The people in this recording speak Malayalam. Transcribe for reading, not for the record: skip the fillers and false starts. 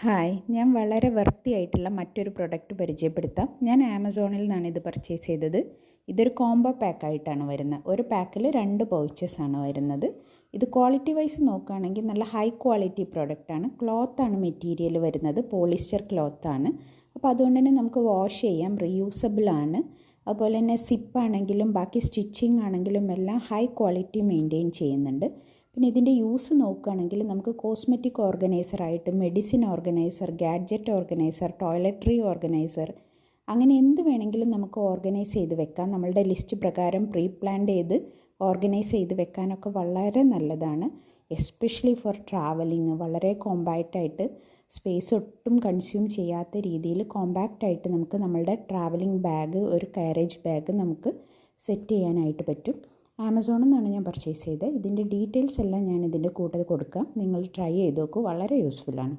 ഹായ്, ഞാൻ വളരെ വൃത്തിയായിട്ടുള്ള മറ്റൊരു പ്രൊഡക്റ്റ് പരിചയപ്പെടുത്താം. ഞാൻ ആമസോണിൽ നിന്നാണ് ഇത് പർച്ചേസ് ചെയ്തത്. ഇതൊരു കോംബോ പാക്കായിട്ടാണ് വരുന്നത്. ഒരു പാക്കിൽ 2 പൗച്ചസ് ആണ് വരുന്നത്. ഇത് ക്വാളിറ്റി വൈസ് നോക്കുകയാണെങ്കിൽ നല്ല ഹൈ ക്വാളിറ്റി പ്രൊഡക്റ്റാണ്. ക്ലോത്താണ് മെറ്റീരിയൽ വരുന്നത്, പോളിസ്റ്റർ ക്ലോത്താണ്. അപ്പോൾ അതുകൊണ്ട് തന്നെ നമുക്ക് വാഷ് ചെയ്യാം, റീയൂസബിൾ ആണ്. അതുപോലെ തന്നെ സിപ്പാണെങ്കിലും ബാക്കി സ്റ്റിച്ചിങ് ആണെങ്കിലും എല്ലാം ഹൈ ക്വാളിറ്റി മെയിൻറ്റെയിൻ ചെയ്യുന്നുണ്ട്. പിന്നെ ഇതിൻ്റെ യൂസ് നോക്കുകയാണെങ്കിൽ നമുക്ക് കോസ്മെറ്റിക് ഓർഗനൈസറായിട്ട്, medicine organiser, gadget organiser, toiletry organiser, അങ്ങനെ എന്ത് വേണമെങ്കിലും നമുക്ക് ഓർഗനൈസ് ചെയ്ത് വെക്കാം. നമ്മളുടെ ലിസ്റ്റ് പ്രകാരം പ്രീ പ്ലാൻഡ് ചെയ്ത് ഓർഗനൈസ് ചെയ്ത് വെക്കാനൊക്കെ വളരെ നല്ലതാണ്. എസ്പെഷ്യലി ഫോർ ട്രാവലിങ് വളരെ കോമ്പാക്റ്റായിട്ട്, സ്പേസ് ഒട്ടും കൺസ്യൂം ചെയ്യാത്ത രീതിയിൽ കോമ്പാക്റ്റായിട്ട് നമുക്ക് നമ്മളുടെ ട്രാവലിംഗ് ബാഗ്, ഒരു കാരേജ് ബാഗ് നമുക്ക് സെറ്റ് ചെയ്യാനായിട്ട് പറ്റും. ആമസോണിൽ നിന്നാണ് ഞാൻ പർച്ചേസ് ചെയ്തത്. ഇതിൻ്റെ ഡീറ്റെയിൽസ് എല്ലാം ഞാൻ ഇതിൻ്റെ കൂട്ടത്തിൽ കൊടുക്കാം. നിങ്ങൾ ട്രൈ ചെയ്ത് നോക്കൂ, വളരെ യൂസ്ഫുള്ളാണ്.